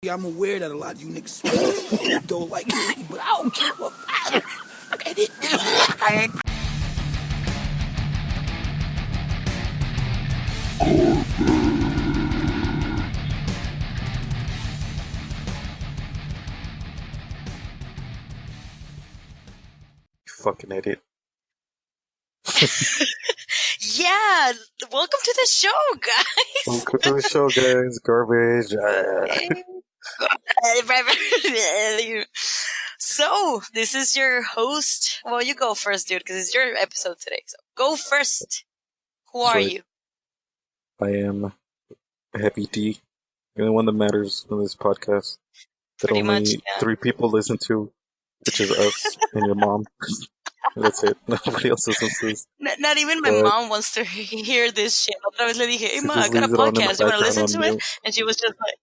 I'm aware that a lot of you niggas don't like me, but I don't give a fuck. Fucking idiot. Yeah, welcome to the show, guys. Welcome to the show, guys. Garbage. So, this is your host. Well, you go first, dude, because it's your episode today. So, go first. Who are Right. you? I am Heavy D. The only one that matters in this podcast. That Pretty only much, yeah. 3 people listen to, which is us and your mom. That's it. Nobody else listens to this. Not even my But mom wants to hear this shit. Otra vez le dije, hey, she ma, I just got a leaves it on in the podcast. You want to background listen on to it? mute. And she was just like,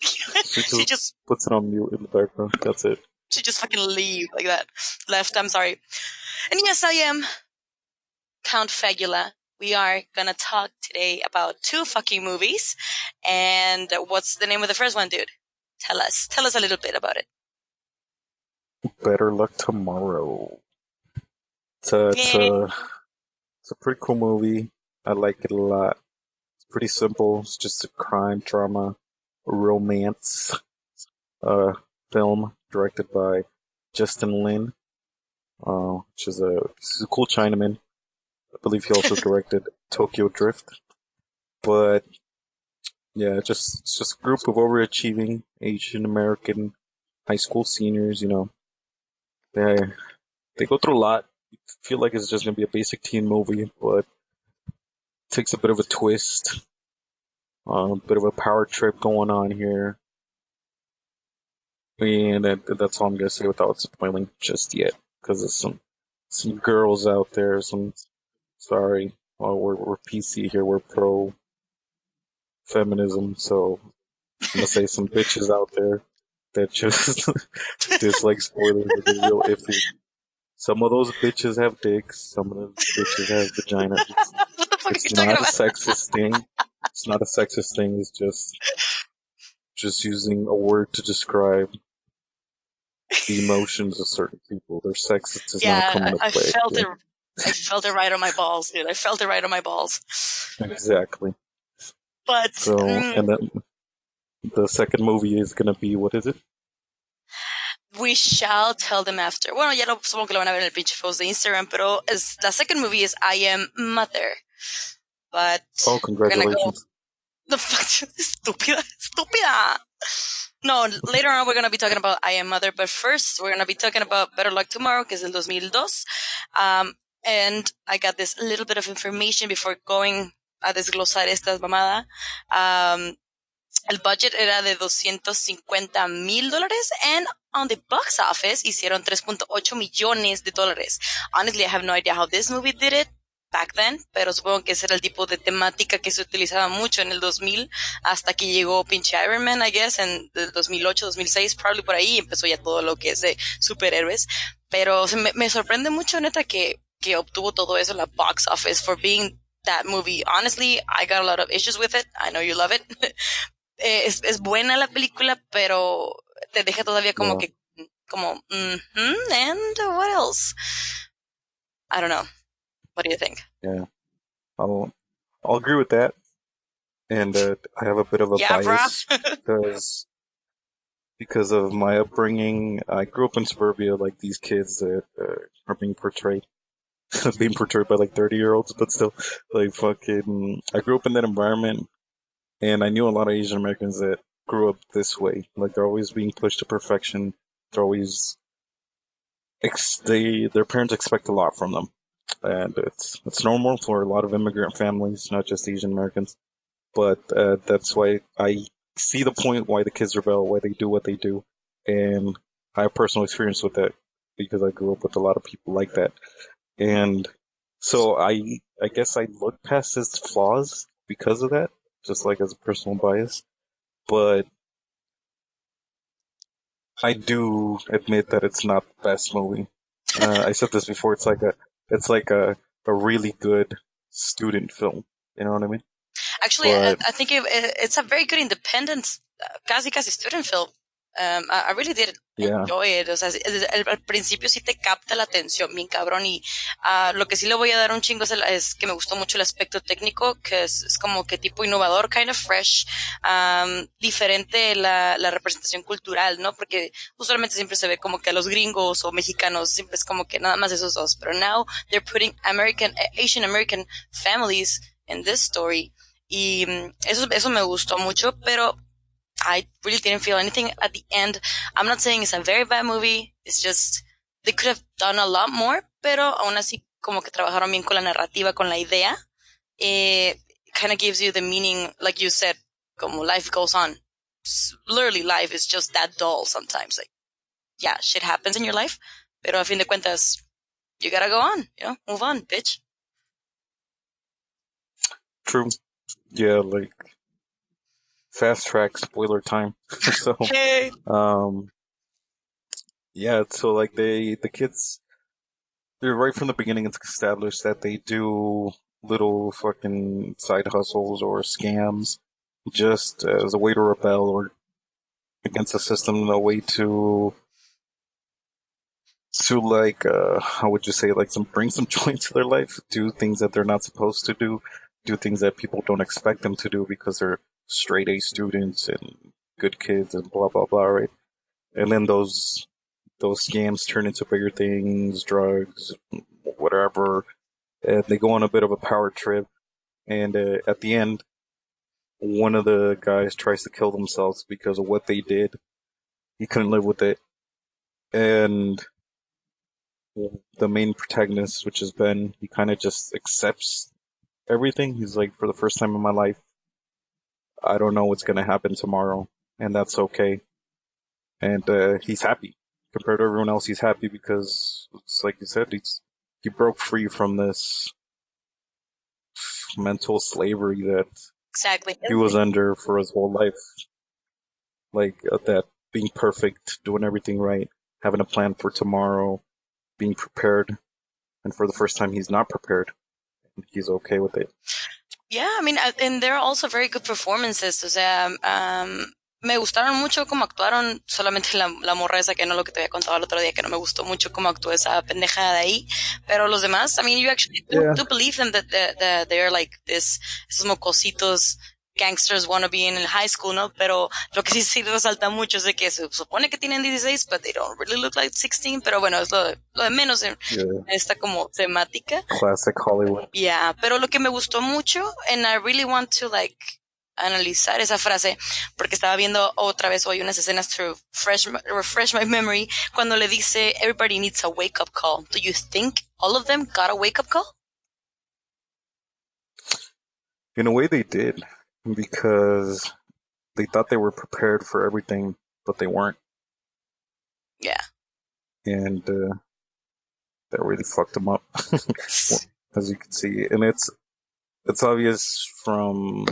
She she just just puts it on mute in the background. That's it. fucking leave like that. Left, I'm sorry. And yes, I am Count Fagula. We are gonna talk today about 2 fucking movies. And what's the name of the first one, dude? Tell us a little bit about it. Better luck tomorrow. It's Yay. a pretty cool movie. I like it a lot. It's pretty simple. It's just a crime, drama, romance film directed by Justin Lin, he's a cool Chinaman. I believe he also directed Tokyo Drift. But yeah, it's just a group of overachieving Asian American high school seniors. You know, they go through a lot. You feel like it's just gonna be a basic teen movie, but it takes a bit of a twist. A bit of a power trip going on here. And that's all I'm gonna say without spoiling just yet, because there's some girls out there. Sorry, we're PC here. We're pro feminism, so I'm gonna say some bitches out there that just dislike spoilers. They're real iffy. Some of those bitches have dicks. Some of those bitches have vaginas. What the fuck are It's you talking not a about? sexist thing. It's not a sexist thing. It's just using a word to describe the emotions of certain people. Their sex does not come Yeah, into I play. felt Yeah, it. I felt it right on my balls, dude. I felt it right on my balls. exactly. But So, and then the second movie is gonna be, what is it? we shall tell them after. Bueno, ya lo supongo que lo van a ver en el pinche post de Instagram, pero la second movie is I Am Mother. But Oh, we're gonna go. congratulations. The fuck, estúpida. No, later on we're gonna be talking about I Am Mother, but first we're gonna be talking about Better Luck Tomorrow, que es el 2002. And I got this little bit of information before going a desglosar esta mamada. El budget era de $250,000 and on the box office hicieron $3.8 millones. Honestly, I have no idea how this movie did it back then, pero supongo que ese era el tipo de temática que se utilizaba mucho en el 2000 hasta que llegó pinche Iron Man, I guess, en el 2008, 2006, probably por ahí empezó ya todo lo que es de superhéroes. Pero me sorprende mucho, neta, que obtuvo todo eso en la box office for being that movie. Honestly, I got a lot of issues with it. I know you love it. Es buena la película, pero te deja todavía como que, como, and what else? I don't know. What do you think? Yeah, I'll agree with that. And I have a bit of a bias because of my upbringing. I grew up in suburbia, like these kids that are being portrayed by like 30-year-olds, but still, like fucking. I grew up in that environment. And I knew a lot of Asian Americans that grew up this way. Like, they're always being pushed to perfection. They're always their parents expect a lot from them, and it's normal for a lot of immigrant families, not just Asian Americans. But that's why I see the point why the kids rebel, why they do what they do, and I have personal experience with that because I grew up with a lot of people like that, and so I guess I look past his flaws because of that. Just like as a personal bias, but I do admit that it's not the best movie. I said this before. It's like a really good student film. You know what I mean? Actually, I think it's a very good independent casi student film. I really did enjoy it. O sea, al principio sí te capta la atención bien cabrón y lo que sí le voy a dar un chingo es que me gustó mucho el aspecto técnico, que es como que tipo innovador, kind of fresh, diferente la representación cultural, ¿no? Porque usualmente siempre se ve como que a los gringos o mexicanos siempre es como que nada más esos dos, pero now they're putting Asian American families in this story y eso me gustó mucho, pero I really didn't feel anything at the end. I'm not saying it's a very bad movie. It's just, they could have done a lot more, pero aún así como que trabajaron bien con la narrativa, con la idea. It kind of gives you the meaning, like you said, como life goes on. Literally life is just that dull sometimes. Like, yeah, shit happens in your life, pero a fin de cuentas, you gotta go on, move on, bitch. True. Yeah, like fast track spoiler time. So, Hey. yeah, so like the kids, they're right from the beginning, it's established that they do little fucking side hustles or scams just as a way to rebel or against the system, a way to like, how would you say, like bring some joy into their life, do things that they're not supposed to do things that people don't expect them to do because they're straight A students and good kids and blah blah blah, right? And then those scams turn into bigger things, drugs, whatever. And they go on a bit of a power trip, and at the end, one of the guys tries to kill themselves because of what they did. He couldn't live with it, and the main protagonist, which is Ben, he kind of just accepts everything. He's like, for the first time in my life, I don't know what's going to happen tomorrow, and that's okay. And he's happy. Compared to everyone else, he's happy because, it's like you said, he broke free from this mental slavery that Exactly. he was under for his whole life. Like, that being perfect, doing everything right, having a plan for tomorrow, being prepared. And for the first time, he's not prepared. He's okay with it. Yeah, I mean, and there are also very good performances. O sea, me gustaron mucho cómo actuaron, solamente la morra esa que no lo que te había contado el otro día, que no me gustó mucho cómo actuó esa pendejada de ahí. Pero los demás, I mean, you actually do believe them that they're like esos mocositos gangsters wannabe in high school, ¿no? Pero lo que sí resalta mucho es de que se supone que tienen 16, but they don't really look like 16. Pero bueno, es lo de menos en esta como temática. Classic Hollywood. Yeah, pero lo que me gustó mucho, and I really want to like analizar esa frase, porque estaba viendo otra vez hoy unas escenas to refresh my memory, cuando le dice, everybody needs a wake-up call. Do you think all of them got a wake-up call? In a way they did, because they thought they were prepared for everything, but they weren't. Yeah. And that really fucked them up, as you can see. And it's obvious from...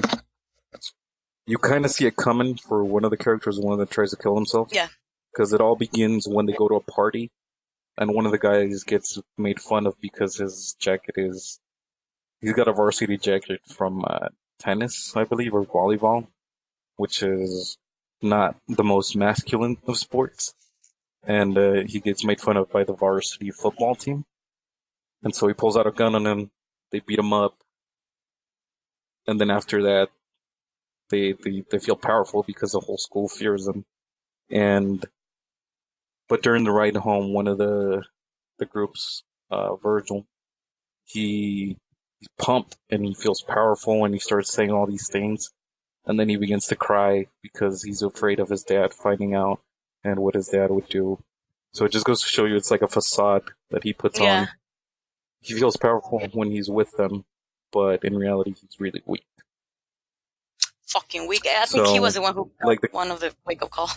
You kind of see it coming for one of the characters, the one that tries to kill himself. Yeah. Because it all begins when they go to a party, and one of the guys gets made fun of because his jacket is... He's got a varsity jacket from tennis, I believe, or volleyball, which is not the most masculine of sports. And he gets made fun of by the varsity football team. And so he pulls out a gun on him, they beat him up, and then after that, they feel powerful because the whole school fears them. But during the ride home, one of the groups, Virgil, he's pumped and he feels powerful and he starts saying all these things. And then he begins to cry because he's afraid of his dad finding out and what his dad would do. So it just goes to show you it's like a facade that he puts on. He feels powerful when he's with them, but in reality, he's really weak. Fucking weak. I think he was the one who got one of the wake-up call.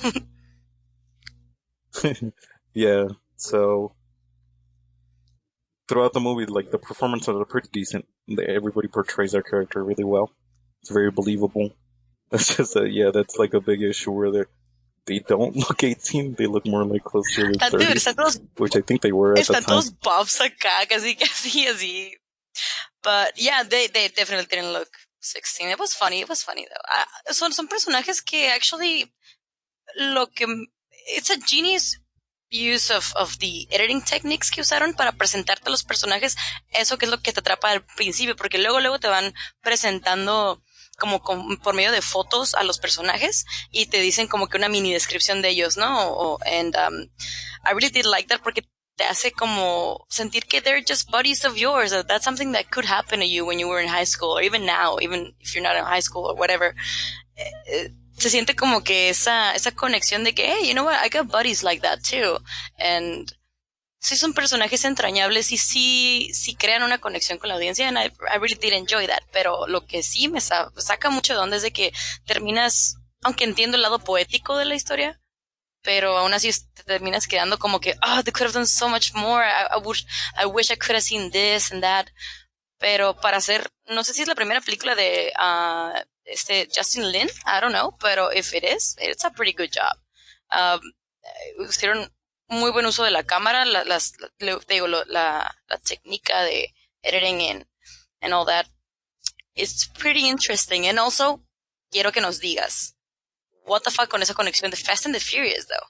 Yeah, so throughout the movie, like, the performances are pretty decent. Everybody portrays their character really well. It's very believable. That's just that's like a big issue where they don't look 18, they look more like close to their 30s, which I think they were at the time. Están todos buffs acá, casi así. But yeah, they definitely didn't look 16. It was funny though. Son personajes que actually it's a genius use of the editing techniques que usaron para presentarte a los personajes, eso que es lo que te atrapa al principio, porque luego te van presentando como por medio de fotos a los personajes y te dicen como que una mini descripción de ellos, ¿no? I really did like that porque te hace como sentir que they're just buddies of yours. That's something that could happen to you when you were in high school or even now, even if you're not in high school or whatever. Se siente como que esa conexión de que, hey, you know what, I got buddies like that too. And sí son personajes entrañables y sí crean una conexión con la audiencia, and I really did enjoy that. Pero lo que sí me saca mucho de onda es de que terminas, aunque entiendo el lado poético de la historia, pero aún así te terminas quedando como que, they could have done so much more. I wish I could have seen this and that. Pero para hacer, no sé si es la primera película de Justin Lin, I don't know, pero if it is, it's a pretty good job. Hicieron muy buen uso de la cámara, la técnica de editing and all that. It's pretty interesting. And also, quiero que nos digas, what the fuck con esa conexión de Fast and the Furious, though?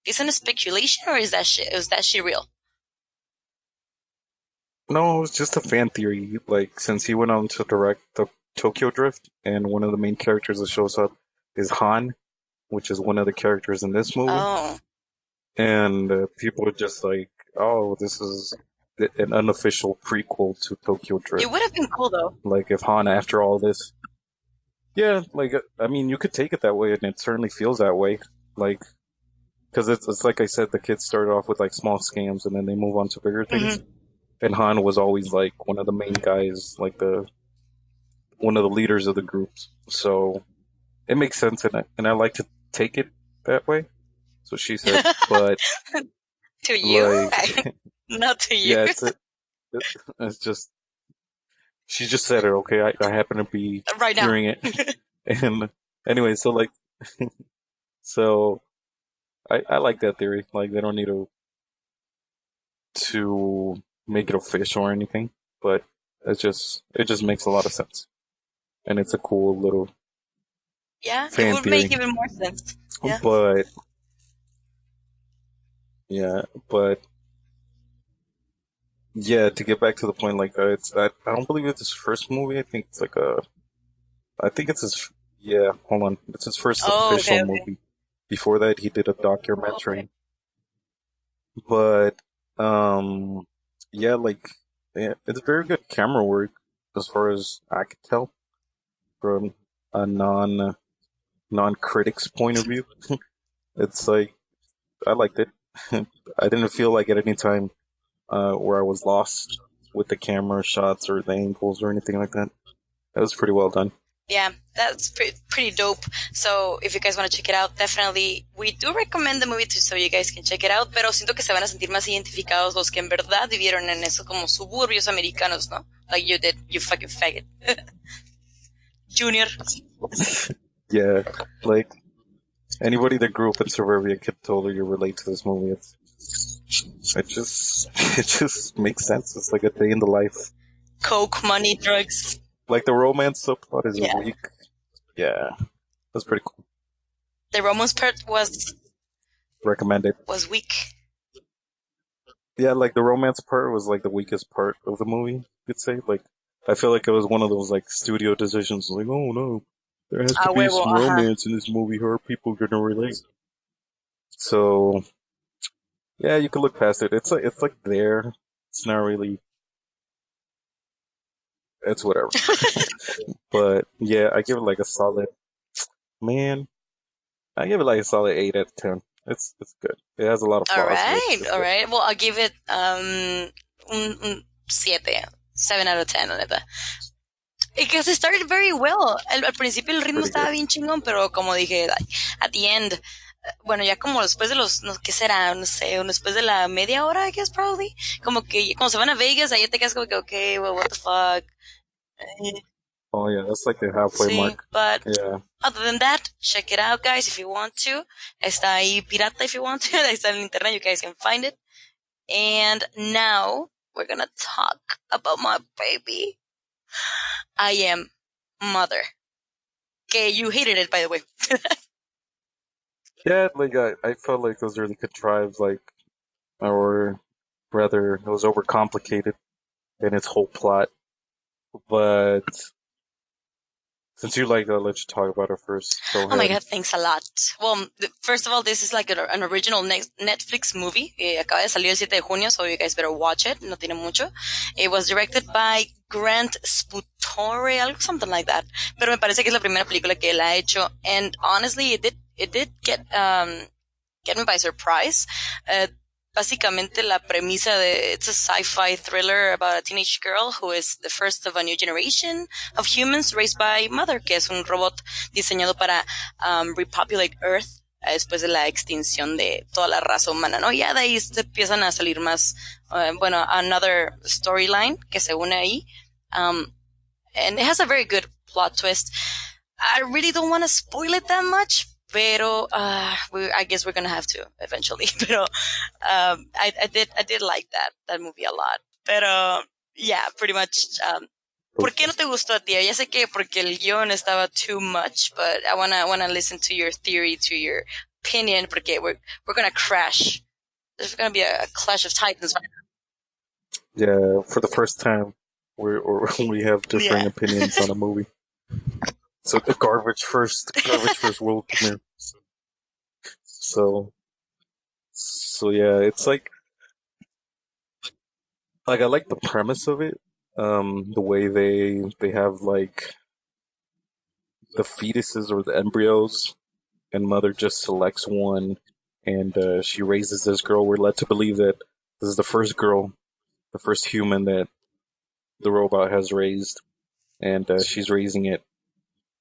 Is it a speculation or is that shit real? No, it's just a fan theory. Like, since he went on to direct the Tokyo Drift, and one of the main characters that shows up is Han, which is one of the characters in this movie. Oh. And people are just like, oh, this is an unofficial prequel to Tokyo Drift. It would have been cool, though. Like, if Han, after all this... Yeah, like, I mean, you could take it that way, and it certainly feels that way. Like, because it's like I said, the kids started off with, like, small scams, and then they move on to bigger things. Mm-hmm. And Han was always, like, one of the main guys, like, one of the leaders of the groups. So, it makes sense, and I like to take it that way. So she said, but... to you? Like, not to you. Yeah, it's just... She just said it, okay? I happen to be right hearing it. And anyway, so, like... so, I like that theory. Like, they don't need to make it official or anything, but it just makes a lot of sense, and it's a cool little it would theory. make even more sense. Yeah. But to get back to the point, like I don't believe it's his first movie. I think it's like it's his first official movie. Before that, he did a documentary. But it's very good camera work as far as I could tell from a non-critic's point of view. It's like, I liked it. I didn't feel like at any time where I was lost with the camera shots or the angles or anything like that. That was pretty well done. Yeah, that's pretty dope. So if you guys want to check it out, definitely, we do recommend the movie so you guys can check it out, pero siento que se van a sentir más identificados los que en verdad vivieron en eso como suburbios americanos, ¿no? Like you did, you fucking faggot. Junior. Yeah, like, anybody that grew up in suburbia could totally relate to this movie. It just makes sense. It's like a day in the life. Coke, money, drugs. Like, the romance subplot is weak. Yeah. That's pretty cool. The romance part was... recommended. Was weak. Yeah, like, the romance part was, like, the weakest part of the movie, you could say. Like, I feel like it was one of those, like, studio decisions. Like, oh, no, there has to be some romance in this movie. How are people going to relate? So, yeah, you can look past it. It's like there. It's not really... It's whatever. But, yeah, I give it like a solid... Man, I give it like a solid 8 out of 10. It's good. It has a lot of flaws. Alright. Well, I'll give it un 7 out of 10, la neta. Because it started very well. Al principio el ritmo estaba bien chingón, pero como dije, at the end, bueno, ya como después de ¿qué será? No sé, después de la media hora, I guess, probably. Como que cuando se van a Vegas, ahí te quedas como que, okay, well, what the fuck. Oh, yeah, that's like the halfway mark. But yeah. Other than that, check it out, guys, if you want to. Está ahí pirata if you want to. Ahí está en internet, you guys can find it. And now, we're gonna talk about my baby. I am Mother. Que you hated it, by the way. Yeah, like I felt like it was really contrived, like, or rather, it was overcomplicated in its whole plot. But since you like, I'll let you talk about it first. Go Oh my ahead. God, thanks a lot. Well, first of all, this is like an original Netflix movie. Acaba de salir el 7 de junio, so you guys better watch it. No tiene mucho. It was directed by Grant Sputore, algo something like that. Pero me parece que es la primera película que él ha hecho. And honestly, it did get me by surprise. Básicamente la premisa de it's a sci-fi thriller about a teenage girl who is the first of a new generation of humans raised by Mother, que es un robot diseñado para repopulate Earth después de la extinción de toda la raza humana, ¿no? Ya de ahí se empiezan a salir más, bueno, another storyline que se une ahí. And it has a very good plot twist. I really don't want to spoil it that much, pero I guess we're gonna have to eventually. Pero I did like that movie a lot. Pero yeah, pretty much. ¿Por qué no te gustó a ti? Ya sé que porque el guión estaba too much, but I wanna listen to your theory, to your opinion, porque we're gonna crash. There's gonna be a clash of titans right now. Yeah, for the first time, we have differing opinions on a movie. So the garbage first world premiere. So yeah, it's like I like the premise of it. The way they have like the fetuses or the embryos, and Mother just selects one, and she raises this girl. We're led to believe that this is the first girl, the first human that the robot has raised, and she's raising it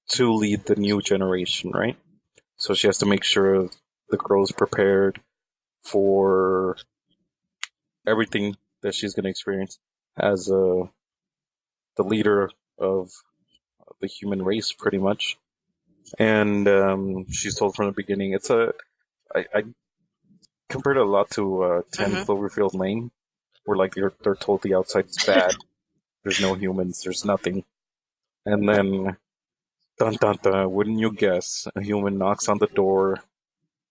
to lead the new generation, right? So she has to make sure the girl is prepared for everything that she's going to experience as the leader of the human race, pretty much. And she's told from the beginning, I compared it a lot to 10 Cloverfield Lane, where like they're told the outside is bad, there's no humans, there's nothing. And then, dun dun dun, wouldn't you guess, a human knocks on the door,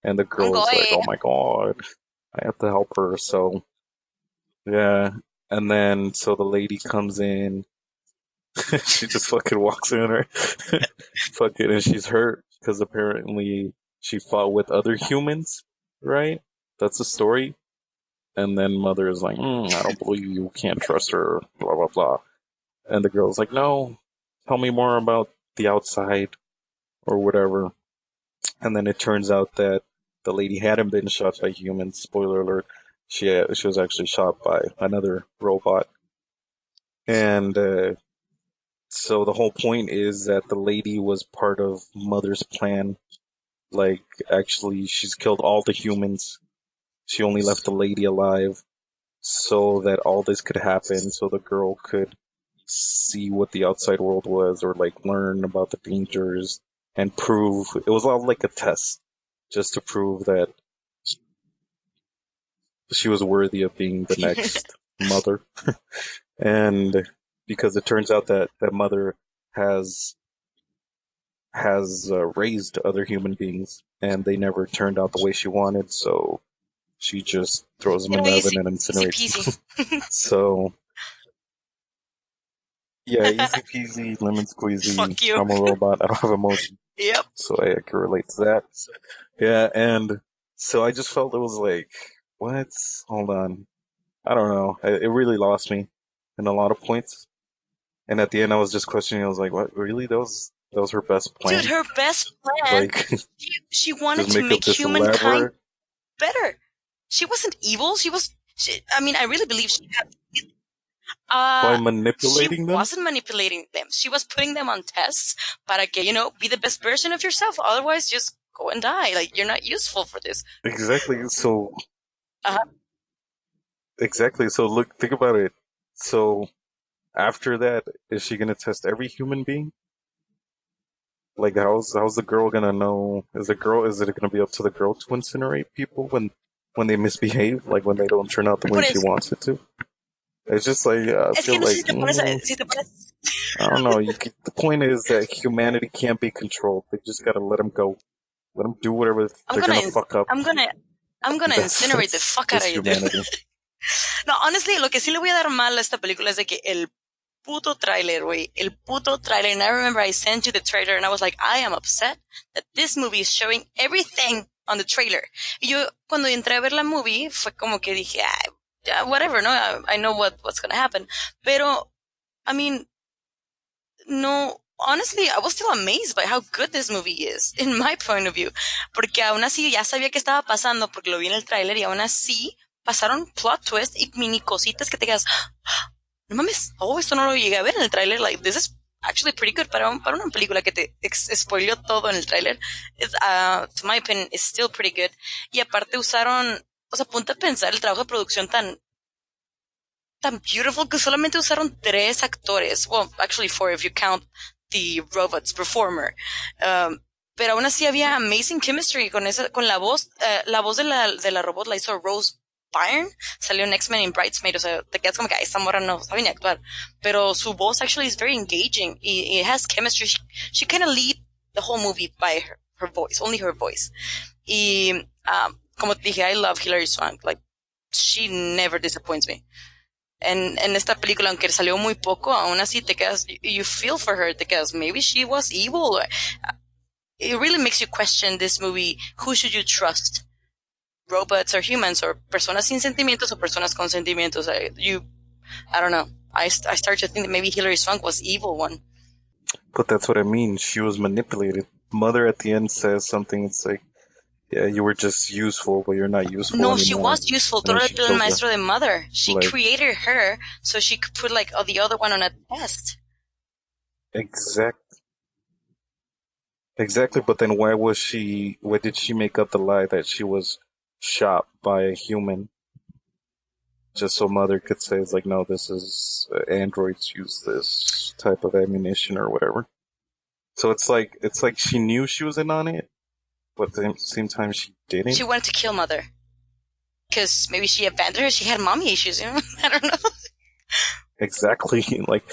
and the girl is like, oh my god, I have to help her, so yeah. And then, so the lady comes in, she just fucking walks in, right? Fucking, and she's hurt, because apparently she fought with other humans, right? That's the story. And then Mother is like, I don't believe you, can't trust her, blah, blah, blah. And the girl's like, no, tell me more about the outside, or whatever. And then it turns out that the lady hadn't been shot by humans. Spoiler alert. She was actually shot by another robot. And so the whole point is that the lady was part of Mother's plan. Like, actually, she's killed all the humans. She only left the lady alive so that all this could happen, so the girl could see what the outside world was, or like learn about the dangers, and prove it was all like a test, just to prove that she was worthy of being the next Mother. And because it turns out that Mother has raised other human beings, and they never turned out the way she wanted, so she just throws them in the oven and incinerates them. So yeah, easy peasy, lemon squeezy. I'm a robot. I don't have emotion. Yep. So I can relate to that. Yeah, and so I just felt it was like, what? Hold on. I don't know. It really lost me in a lot of points. And at the end, I was just questioning. I was like, what? Really? That was her best plan? Dude, her best plan. Like, she wanted to make humankind better. She wasn't evil. I mean, I really believe she had. By manipulating them? She wasn't manipulating them. She was putting them on tests para que, be the best version of yourself. Otherwise, just go and die. Like, you're not useful for this. Exactly. So. Exactly. So look, think about it. So after that, is she gonna test every human being? Like, how's the girl gonna know? Is it gonna be up to the girl to incinerate people when they misbehave? Like, when they don't turn out the way she wants it to? It's just like, I feel like... I don't know. The point is that humanity can't be controlled. They just gotta let them go. Let them do whatever I'm they're gonna, gonna fuck up. I'm gonna, I'm gonna incinerate the fuck out That's of you, dude. humanity. No, honestly, lo que sí le voy a dar mal a esta película es de que el puto trailer, güey. El puto trailer. And I remember I sent you the trailer and I was like, I am upset that this movie is showing everything on the trailer. Y yo, cuando entré a ver la movie, fue como que dije, whatever, no? I know what's gonna happen. Pero, I mean, no, honestly, I was still amazed by how good this movie is, in my point of view. Porque aún así ya sabía que estaba pasando porque lo vi en el tráiler y aún así pasaron plot twists y mini cositas que te quedas, no mames, esto no lo llegué a ver en el tráiler. Like, this is actually pretty good para una película que te spoileó todo en el tráiler. To my opinion, is still pretty good. Y aparte usaron, o sea, ponte a pensar el trabajo de producción tan beautiful que solamente usaron 3 actores. Well, actually 4 if you count the robot's performer. Pero aún así había amazing chemistry con la voz. La voz de la robot la hizo Rose Byrne. Salió en X-Men y Bridesmaid. O sea, te quedas como que esta morra no sabe ni actuar. Pero su voz actually is very engaging. Y it has chemistry. She kind of lead the whole movie by her voice. Only her voice. Y como te dije, I love Hilary Swank. Like, she never disappoints me. En esta película, aunque salió muy poco, aún así te quedas, you feel for her, te quedas, maybe she was evil. It really makes you question this movie. Who should you trust? Robots or humans, or personas sin sentimientos o personas con sentimientos? I don't know. I start to think that maybe Hilary Swank was evil one. But that's what I mean. She was manipulated. Mother at the end says something. It's like, yeah, you were just useful, but you're not useful No, anymore. she was useful. And Todo then el she plan kills her. maestro de Mother. She Like- created her so she could put like the other one on a test. Exactly, but then why did she make up the lie that she was shot by a human? Just so Mother could say, it's like, no, this is, androids use this type of ammunition or whatever. So it's like she knew she was in on it, but at the same time she didn't. She wanted to kill Mother. Because maybe she abandoned her. She had mommy issues, you know? I don't know. Exactly. Like,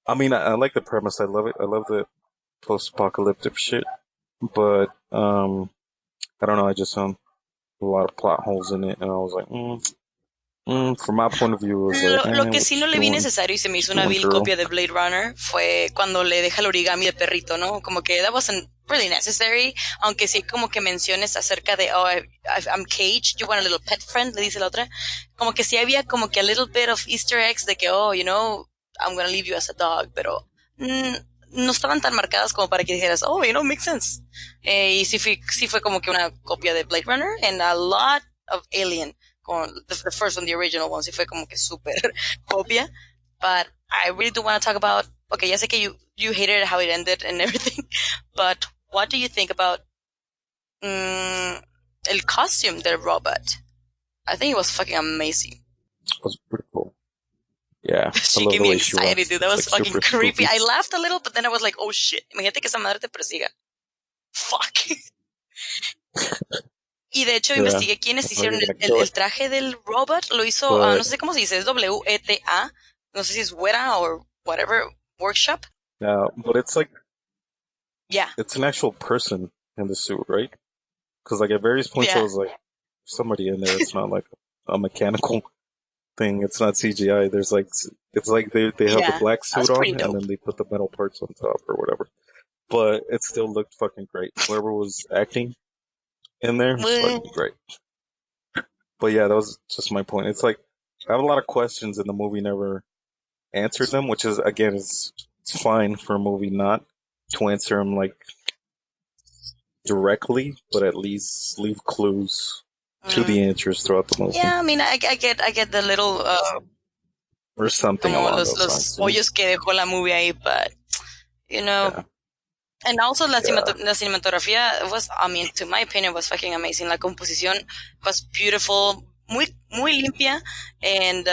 I mean, I like the premise. I love it. I love the post-apocalyptic shit. But, I don't know. I just found a lot of plot holes in it, and I was like, from my point of view, it was like, Lo que what sí you no le vi doing? necesario y se me hizo What una you vil doing, girl? copia de Blade Runner fue cuando le deja el origami de perrito, ¿no? Como que that wasn't really necessary, aunque sí como que menciones acerca de, I'm caged, you want a little pet friend, le dice la otra. Como que sí había como que a little bit of Easter eggs de que, you know, I'm gonna leave you as a dog, pero no estaban tan marcadas como para que dijeras, you know, makes sense. Y sí fue como que una copia de Blade Runner and a lot of Alien. Con the first one, the original one, sí fue como que super copia. But I really do want to talk about, okay, ya sé que you hated how it ended and everything, but what do you think about el costume del robot? I think it was fucking amazing. It was pretty cool. Yeah. She gave me anxiety, dude. That was like fucking super creepy. spooky. I laughed a little, but then I was like, oh shit. Imagínate que esa madre te persiga. Fuck. Y de hecho investigué quiénes hicieron el traje del robot. Lo hizo, no sé cómo se dice, es WETA. No sé si es Weta or whatever, workshop. Yeah, but it's like, yeah, it's an actual person in the suit, right? Because like at various points I was like, somebody in there. It's not like a mechanical thing. It's not CGI. There's like, it's like they have the black suit on and then they put the metal parts on top or whatever. But it still looked fucking great. Whoever was acting in there was fucking great. But yeah, that was just my point. It's like, I have a lot of questions and the movie never answered them, which is, again, it's fine for a movie not to answer them like directly, but at least leave clues to the answers throughout the movie. Yeah, I mean, I get the little or something along those lines. Los hoyos que dejó la movie ahí, but you know. Yeah. And also la cinematografía was, I mean, to my opinion, was fucking amazing. La composición was beautiful, muy limpia, and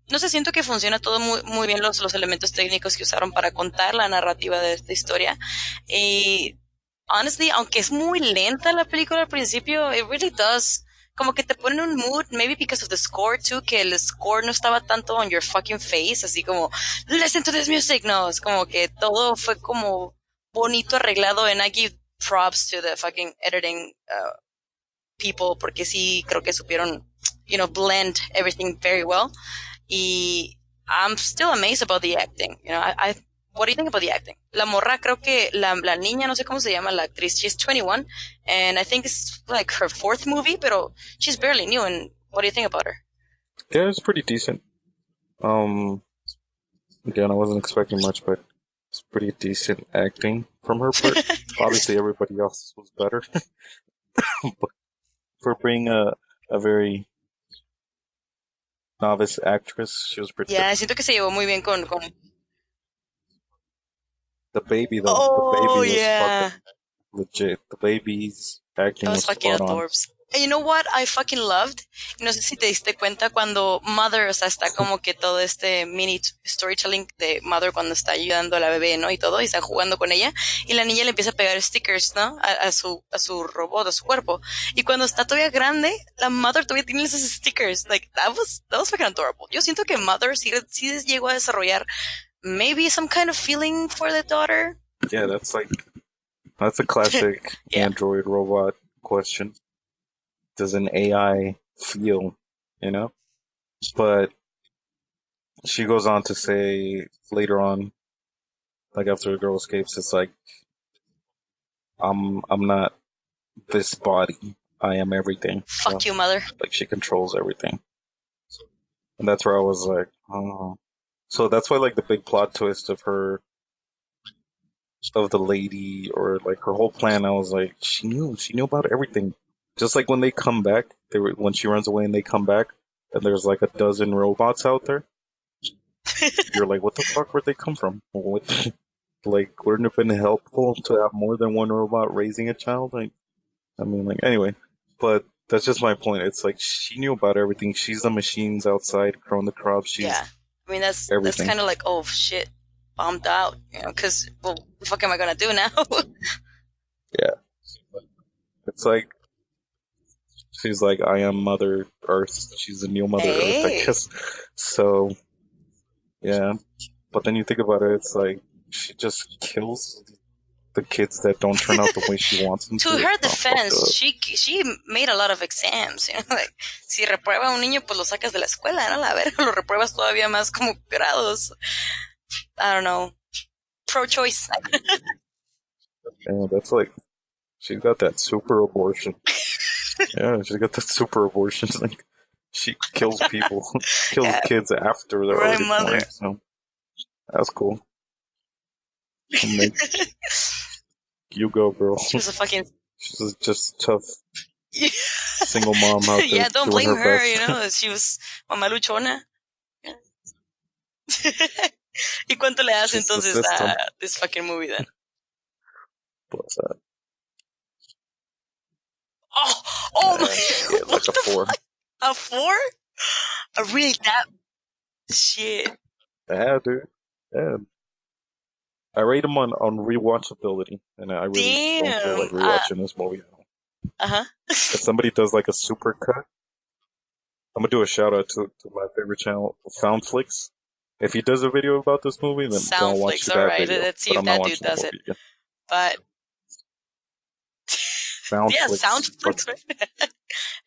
no sé, siento que funciona todo muy bien los elementos técnicos que usaron para contar la narrativa de esta historia. Y honestly, aunque es muy lenta la película al principio, it really does como que te ponen un mood, maybe because of the score too, que el score no estaba tanto on your fucking face, así como, listen to this music, no, es como que todo fue como bonito arreglado, and I give props to the fucking editing people, porque sí creo que supieron, blend everything very well. Y I'm still amazed about the acting. What do you think about the acting? La morra, creo que la niña, no sé cómo se llama la actriz, she's 21, and I think it's like her fourth movie, pero she's barely new. And what do you think about her? Yeah, it's pretty decent. Again, I wasn't expecting much, but it's pretty decent acting from her part. Obviously, everybody else was better. But for being a very novice actress, she was pretty good. Yeah, siento que se llevó muy bien con... The baby, though, the Oh, baby was yeah. fucking legit. The baby's acting That was was fucking spot on. adorbs. And you know what I fucking loved? No sé si te diste cuenta cuando Mother, o sea, está como que todo este mini storytelling de Mother cuando está ayudando a la bebé, ¿no? Y todo, y está jugando con ella. Y la niña le empieza a pegar stickers, ¿no? A su robot, a su cuerpo. Y cuando está todavía grande, la Mother todavía tiene esos stickers. Like, that was fucking adorable. Yo siento que Mother sí llegó a desarrollar maybe some kind of feeling for the daughter. Yeah, that's a classic Yeah. Android robot question. Does an AI feel, But she goes on to say later on, like after the girl escapes, it's like, I'm not this body. I am everything. Fuck you, Mother. Like she controls everything. And that's where I was like, oh. So that's why like the big plot twist of the lady, or like her whole plan, I was like, she knew about everything. Just like when they come back, when she runs away and they come back, and there's like a dozen robots out there. You're like, what the fuck? Where'd they come from? Like, wouldn't it have been helpful to have more than one robot raising a child? Anyway. But that's just my point. It's like she knew about everything. She's the machines outside growing the crops. She's that's everything. kind of like, oh shit, bombed out, because what the fuck am I gonna do now? Yeah, it's like she's like, I am Mother Earth. She's the new Mother Earth, I guess. So yeah, but then you think about it, it's like she just kills the kids that don't turn out the way she wants them to. To her defense, she made a lot of exams, like, si reprueba un niño, pues lo sacas de la escuela, ¿no? La verga, lo repruebas todavía más como grados. I don't know. Pro-choice. Yeah, that's like, she's got that super abortion. Yeah, she's got that super abortion. Like, she kills people, kills kids after they're already born. So that's cool. You go, girl. She was a fucking... She's just tough single mom out there. Yeah, don't doing blame her, best. she was mamá luchona. ¿Y cuánto le das entonces a this fucking movie then? What's that? Oh my God. Like a 4. Fuck? A 4? A really that shit. Yeah, dude. Yeah. I rate them on rewatchability, and I really don't feel like rewatching this movie. If somebody does like a super cut, I'm gonna do a shout out to my favorite channel, Soundflix. If he does a video about this movie, then I'll watch that alright. video. Let's see if that dude does it. But Soundflix. Yeah, Soundflix.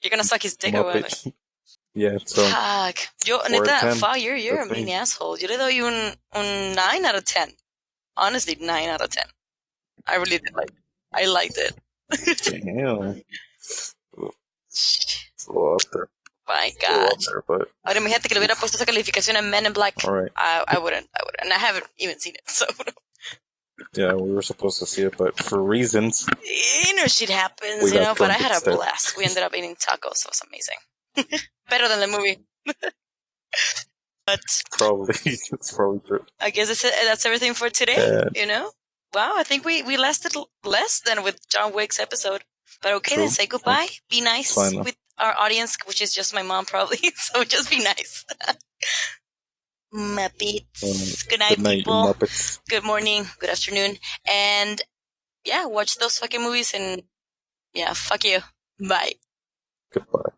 You're gonna suck his dick away. Yeah, so. Fuck. Yo, neta, fuck, you're a mean asshole. Yo le doy un 9 out of 10. Honestly, 9 out of 10. I really did I liked it. Damn. It's a little up there. My God. There, but... Ahora imagínate que le hubiera puesto esa calificación a Men in Black. All right. I wouldn't. And I haven't even seen it, so. Yeah, we were supposed to see it, but for reasons. Shit happens, but I had a blast. We ended up eating tacos, so it was amazing. Better than the movie. But probably, it's probably true. I guess that's everything for today, Wow, I think we lasted less than with Jon Wick's episode. But okay, then say goodbye. Be nice with our audience, which is just my mom probably. So just be nice. Muppets. Good night, people. Muppets. Good morning. Good afternoon. And yeah, watch those fucking movies and yeah, fuck you. Bye. Goodbye.